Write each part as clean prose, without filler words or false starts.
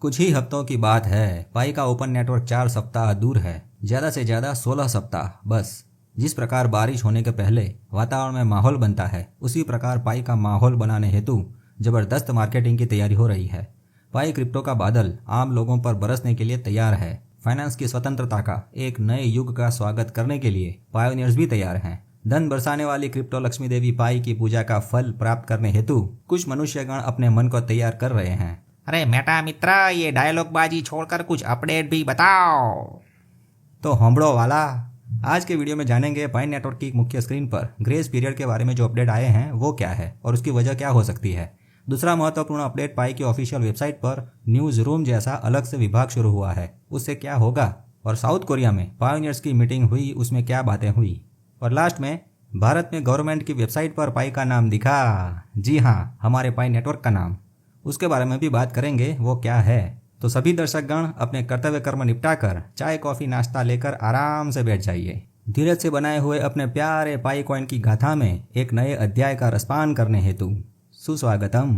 कुछ ही हफ्तों की बात है। पाई का ओपन नेटवर्क 4 सप्ताह दूर है, ज़्यादा से ज़्यादा 16 सप्ताह बस। जिस प्रकार बारिश होने के पहले वातावरण में माहौल बनता है, उसी प्रकार पाई का माहौल बनाने हेतु जबरदस्त मार्केटिंग की तैयारी हो रही है। पाई क्रिप्टो का बादल आम लोगों पर बरसने के लिए तैयार है। फाइनेंस की स्वतंत्रता का एक नए युग का स्वागत करने के लिए पायोनियर्स भी तैयार हैं। धन बरसाने वाली क्रिप्टो लक्ष्मी देवी पाई की पूजा का फल प्राप्त करने हेतु कुछ मनुष्यगण अपने मन को तैयार कर रहे हैं। अरे मेटा मित्र, ये डायलॉग बाजी छोड़कर कुछ अपडेट भी बताओ। तो होमड़ो वाला, आज के वीडियो में जानेंगे पाई नेटवर्क की मुख्य स्क्रीन पर ग्रेस पीरियड के बारे में जो अपडेट आए हैं वो क्या है और उसकी वजह क्या हो सकती है। दूसरा महत्वपूर्ण अपडेट, पाई की ऑफिशियल वेबसाइट पर न्यूज रूम जैसा अलग से विभाग शुरू हुआ है, उससे क्या होगा। और साउथ कोरिया में पायोनियर्स की मीटिंग हुई, उसमें क्या बातें हुई। और लास्ट में भारत में गवर्नमेंट की वेबसाइट पर पाई का नाम दिखा। जी हाँ, हमारे पाई नेटवर्क का नाम, उसके बारे में भी बात करेंगे, वो क्या है। तो सभी दर्शकगण अपने कर्तव्य कर्म निपटाकर चाय कॉफी नाश्ता लेकर आराम से बैठ जाइए। धीरज से बनाए हुए अपने प्यारे पाई कॉइन की गाथा में एक नए अध्याय का रसपान करने हेतु सुस्वागतम।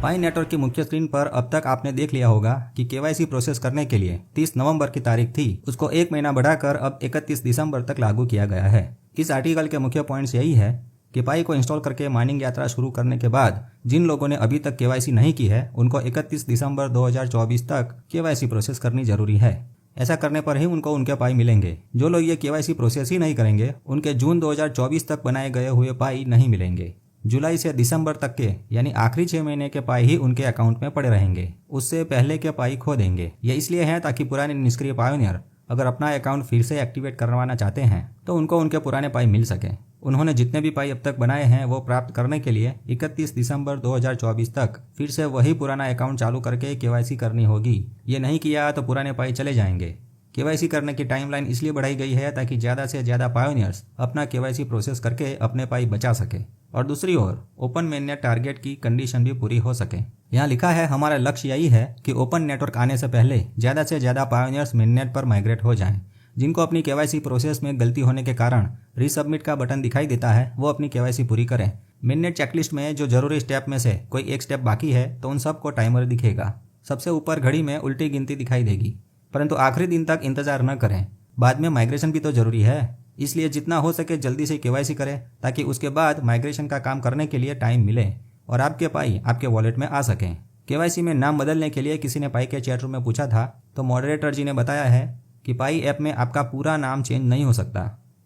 पाई नेटवर्क की मुख्य स्क्रीन पर अब तक आपने देख लिया होगा कि केवाईसी प्रोसेस करने के लिए 30 नवंबर की तारीख थी, उसको एक महीना बढ़ाकर अब 31 दिसंबर तक लागू किया गया है। इस आर्टिकल के मुख्य पॉइंट्स यही है कि पाई को इंस्टॉल करके माइनिंग यात्रा शुरू करने के बाद जिन लोगों ने अभी तक केवाईसी नहीं की है, उनको 31 दिसंबर 2024 तक केवाईसी प्रोसेस करनी जरूरी है। ऐसा करने पर ही उनको उनके पाई मिलेंगे। जो लोग ये केवाईसी प्रोसेस ही नहीं करेंगे, उनके जून 2024 तक बनाए गए हुए पाई नहीं मिलेंगे। जुलाई से दिसंबर तक के यानी आखिरी 6 महीने के पाई ही उनके अकाउंट में पड़े रहेंगे, उससे पहले के पाई खो देंगे। ये इसलिए है ताकि पुराने निष्क्रिय पायोनियर अगर अपना अकाउंट फिर से एक्टिवेट करवाना चाहते हैं तो उनको उनके पुराने पाई मिल सके। उन्होंने जितने भी पाई अब तक बनाए हैं वो प्राप्त करने के लिए 31 दिसंबर 2024 तक फिर से वही पुराना अकाउंट चालू करके केवाईसी करनी होगी। ये नहीं किया तो पुराने पाई चले जाएंगे। केवाईसी करने की टाइमलाइन इसलिए बढ़ाई गई है ताकि ज़्यादा से ज़्यादा पायोनियर्स अपना केवाईसी प्रोसेस करके अपने पाई बचा सके और दूसरी ओर ओपन मेननेट टारगेट की कंडीशन भी पूरी हो सके। यहाँ लिखा है, हमारा लक्ष्य यही है कि ओपन नेटवर्क आने से पहले ज़्यादा से ज़्यादा पायोनियर्स मेननेट पर माइग्रेट हो जाएं। जिनको अपनी केवाईसी प्रोसेस में गलती होने के कारण रीसबमिट का बटन दिखाई देता है, वो अपनी केवाईसी पूरी करें। मेननेट चेकलिस्ट में जो जरूरी स्टेप में से कोई एक स्टेप बाकी है तो उन सबको टाइमर दिखेगा। सबसे ऊपर घड़ी में उल्टी गिनती दिखाई देगी, परंतु आखिरी दिन तक इंतजार न करें। बाद में माइग्रेशन भी तो जरूरी है, इसलिए जितना हो सके जल्दी से केवाईसी करें ताकि उसके बाद माइग्रेशन का काम करने के लिए टाइम मिले और आपके पाई आपके वॉलेट में आ सकें। केवाईसी में नाम बदलने के लिए किसी ने पाई के चैट रूम में पूछा था, तो मॉडरेटर जी ने बताया है कि पाई ऐप में आपका पूरा नाम चेंज नहीं हो सकता।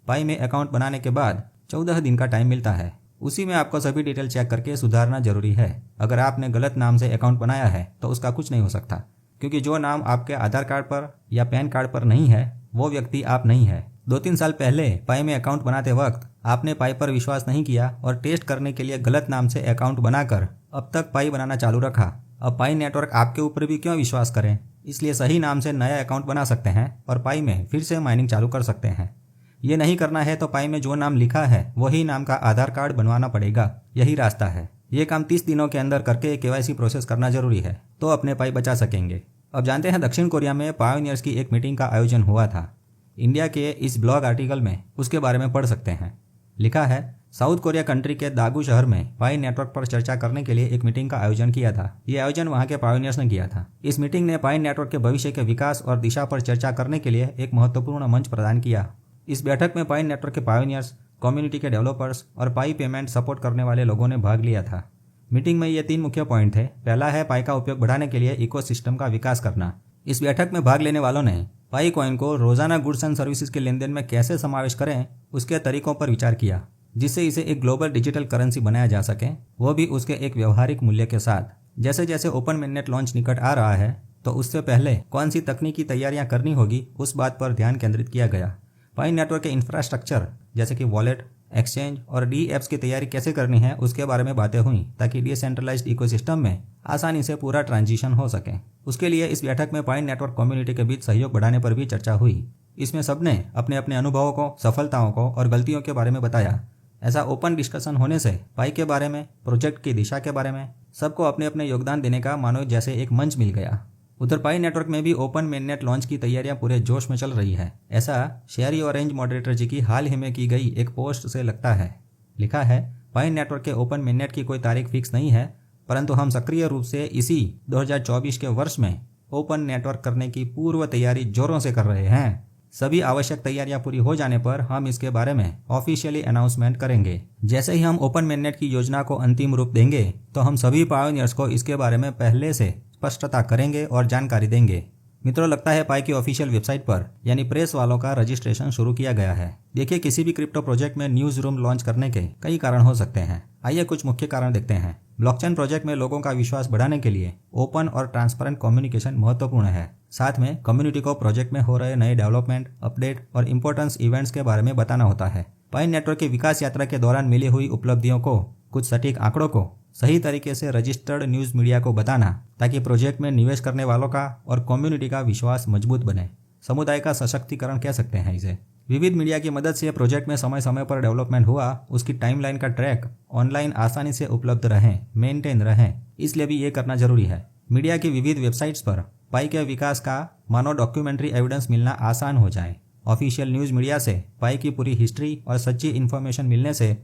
पाई में अकाउंट बनाने के बाद 14 दिन का टाइम मिलता है, उसी में आपको सभी डिटेल चेक करके सुधारना जरूरी है। अगर आपने गलत नाम से अकाउंट बनाया है तो उसका कुछ नहीं हो सकता, क्योंकि जो नाम आपके आधार कार्ड पर या पैन कार्ड पर नहीं है वो व्यक्ति आप नहीं है। 2-3 साल पहले पाई में अकाउंट बनाते वक्त आपने पाई पर विश्वास नहीं किया और टेस्ट करने के लिए गलत नाम से अकाउंट बनाकर अब तक पाई बनाना चालू रखा। अब पाई नेटवर्क आपके ऊपर भी क्यों विश्वास करें, इसलिए सही नाम से नया अकाउंट बना सकते हैं और पाई में फिर से माइनिंग चालू कर सकते हैं। ये नहीं करना है तो पाई में जो नाम लिखा है वही नाम का आधार कार्ड बनवाना पड़ेगा। यही रास्ता है। ये काम 30 दिनों के अंदर करके केवाईसी प्रोसेस करना जरूरी है, तो अपने पाई बचा सकेंगे। अब जानते हैं दक्षिण कोरिया में पायोनियर्स की एक मीटिंग का आयोजन हुआ था। इंडिया के इस ब्लॉग आर्टिकल में उसके बारे में पढ़ सकते हैं। लिखा है, साउथ कोरिया कंट्री के दागू शहर में पाई नेटवर्क पर चर्चा करने के लिए एक मीटिंग का आयोजन किया था। ये आयोजन वहां के पायोनियर्स ने किया था। इस मीटिंग ने पाई नेटवर्क के भविष्य के विकास और दिशा पर चर्चा करने के लिए एक महत्वपूर्ण मंच प्रदान किया। इस बैठक में पाई नेटवर्क के पायोनियर्स, कम्युनिटी के डेवलपर्स और पाई पेमेंट सपोर्ट करने वाले लोगों ने भाग लिया था। मीटिंग में ये 3 मुख्य पॉइंट थे। पहला है पाई का उपयोग बढ़ाने के लिए इकोसिस्टम का विकास करना। इस बैठक में भाग लेने वालों ने पाई कॉइन को रोजाना गुड्स एंड सर्विसेज के लेन देन में कैसे समावेश करें, उसके तरीकों पर विचार किया, जिससे इसे एक ग्लोबल डिजिटल करेंसी बनाया जा सके, वो भी उसके एक व्यवहारिक मूल्य के साथ। जैसे जैसे ओपन मेननेट लॉन्च निकट आ रहा है तो उससे पहले कौन सी तकनीकी तैयारियां करनी होगी, उस बात पर ध्यान केंद्रित किया गया। पाई नेटवर्क के इंफ्रास्ट्रक्चर जैसे कि वॉलेट, एक्सचेंज और डी एप्स की तैयारी कैसे करनी है उसके बारे में बातें हुई, ताकि डिसेंट्रलाइज्ड इकोसिस्टम में आसानी से पूरा ट्रांजिशन हो सके। उसके लिए इस बैठक में पाई नेटवर्क कम्युनिटी के बीच सहयोग बढ़ाने पर भी चर्चा हुई। इसमें सबने अपने अपने अनुभवों को, सफलताओं को और गलतियों के बारे में बताया। ऐसा ओपन डिस्कशन होने से पाई के बारे में, प्रोजेक्ट की दिशा के बारे में सबको अपने अपने योगदान देने का मानो जैसे एक मंच मिल गया। उधर पाई नेटवर्क में भी ओपन मेननेट लॉन्च की तैयारियां पूरे जोश में चल रही है। ऐसा शेरी ऑरेंज मॉडरेटर जी की हाल ही में की गई एक पोस्ट से लगता है। लिखा है, पाई नेटवर्क के ओपन मेननेट की कोई तारीख फिक्स नहीं है, परंतु हम सक्रिय रूप से इसी 2024 के वर्ष में ओपन नेटवर्क करने की पूर्व तैयारी जोरों से कर रहे हैं। सभी आवश्यक तैयारियां पूरी हो जाने पर हम इसके बारे में ऑफिशियली अनाउंसमेंट करेंगे। जैसे ही हम ओपन मेननेट की योजना को अंतिम रूप देंगे तो हम सभी पायोनियर्स को इसके बारे में पहले से स्पष्टता करेंगे और जानकारी देंगे। मित्रों, लगता है पाई की ऑफिशियल वेबसाइट पर यानी प्रेस वालों का रजिस्ट्रेशन शुरू किया गया है। देखिए, किसी भी क्रिप्टो प्रोजेक्ट में न्यूज रूम लॉन्च करने के कई कारण हो सकते हैं। आइए कुछ मुख्य कारण देखते हैं। ब्लॉकचेन प्रोजेक्ट में लोगों का विश्वास बढ़ाने के लिए ओपन और ट्रांसपेरेंट कम्युनिकेशन महत्वपूर्ण है। साथ में कम्युनिटी को प्रोजेक्ट में हो रहे नए डेवलपमेंट, अपडेट और इंपॉर्टेंस इवेंट्स के बारे में बताना होता है। पाई नेटवर्क की विकास यात्रा के दौरान मिली हुई उपलब्धियों को, कुछ सटीक आंकड़ों को सही तरीके से रजिस्टर्ड न्यूज मीडिया को बताना, ताकि प्रोजेक्ट में निवेश करने वालों का और कम्युनिटी का विश्वास मजबूत बने। समुदाय का सशक्तिकरण कह सकते हैं इसे। विविध मीडिया की मदद से प्रोजेक्ट में समय समय पर डेवलपमेंट हुआ उसकी टाइमलाइन का ट्रैक ऑनलाइन आसानी से उपलब्ध रहें, मेंटेन रहें, इसलिए भी ये करना जरूरी है। मीडिया की विविध वेबसाइट्स पर पाई के विकास का मानो डॉक्यूमेंट्री एविडेंस मिलना आसान हो जाए। ऑफिशियल न्यूज मीडिया से पाई की पूरी हिस्ट्री और सच्ची इन्फॉर्मेशन मिलने से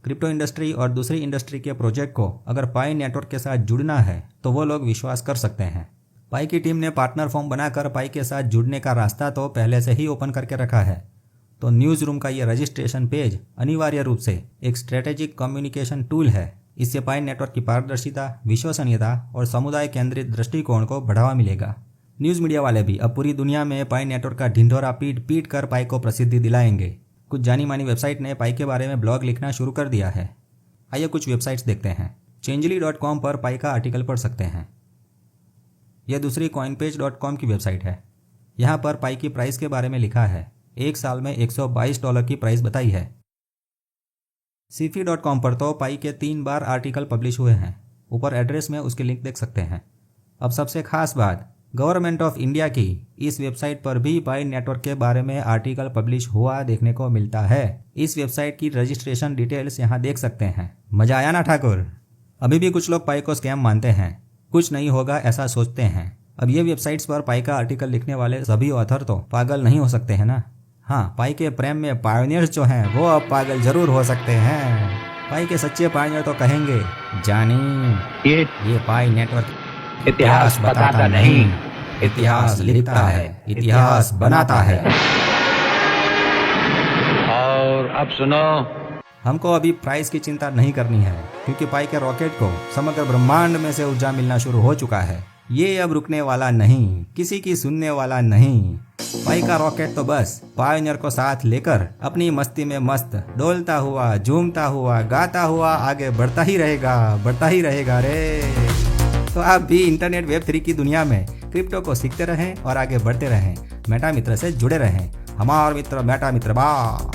क्रिप्टो इंडस्ट्री और दूसरी इंडस्ट्री के प्रोजेक्ट को अगर पाई नेटवर्क के साथ जुड़ना है तो वो लोग विश्वास कर सकते हैं। पाई की टीम ने पार्टनर फॉर्म बनाकर पाई के साथ जुड़ने का रास्ता तो पहले से ही ओपन करके रखा है। तो न्यूज रूम का ये रजिस्ट्रेशन पेज अनिवार्य रूप से एक स्ट्रेटेजिक कम्युनिकेशन टूल है। इससे पाई नेटवर्क की पारदर्शिता, विश्वसनीयता और समुदाय केंद्रित दृष्टिकोण को बढ़ावा मिलेगा। न्यूज मीडिया वाले भी अब पूरी दुनिया में पाई नेटवर्क का ढिंढोरा पीट पीट कर पाई को प्रसिद्धि दिलाएंगे। कुछ जानी मानी वेबसाइट ने पाई के बारे में ब्लॉग लिखना शुरू कर दिया है। आइए कुछ वेबसाइट्स देखते हैं। Changely.com पर पाई का आर्टिकल पढ़ सकते हैं। यह दूसरी coinpage.com की वेबसाइट है। यहाँ पर पाई की प्राइस के बारे में लिखा है। एक साल में $122 की प्राइस बताई है। Sifi.com पर तो पाई के 3 बार आर्टिकल पब्लिश हुए हैं। ऊपर एड्रेस में उसकी लिंक देख सकते हैं। अब सबसे खास बात, गवर्नमेंट ऑफ इंडिया की इस वेबसाइट पर भी पाई नेटवर्क के बारे में आर्टिकल पब्लिश हुआ देखने को मिलता है। इस वेबसाइट की रजिस्ट्रेशन डिटेल्स यहाँ देख सकते हैं। मजा आया ना ठाकुर? अभी भी कुछ लोग पाई को स्कैम मानते हैं, कुछ नहीं होगा ऐसा सोचते हैं। अब ये वेबसाइट्स पर पाई का आर्टिकल लिखने वाले सभी ऑथर तो पागल नहीं हो सकते हैं ना। हाँ, पाई के प्रेम में पायोनियर्स जो हैं वो अब पागल जरूर हो सकते हैं। पाई के सच्चे पायोनियर तो कहेंगे, जानी ये पाई नेटवर्क इतिहास बताता नहीं, इतिहास लिखता है, इतिहास बनाता है। और अब सुनो, हमको अभी प्राइस की चिंता नहीं करनी है, क्योंकि पाई के रॉकेट को समग्र ब्रह्मांड में से ऊर्जा मिलना शुरू हो चुका है। ये अब रुकने वाला नहीं, किसी की सुनने वाला नहीं। पाई का रॉकेट तो बस पायोनियर को साथ लेकर अपनी मस्ती में मस्त डोलता हुआ, झूमता हुआ, गाता हुआ आगे बढ़ता ही रहेगा रे। तो आप भी इंटरनेट वेब 3 की दुनिया में क्रिप्टो को सीखते रहें और आगे बढ़ते रहें। मेटा मित्र से जुड़े रहें। हमारा मित्र मेटा मित्र बा।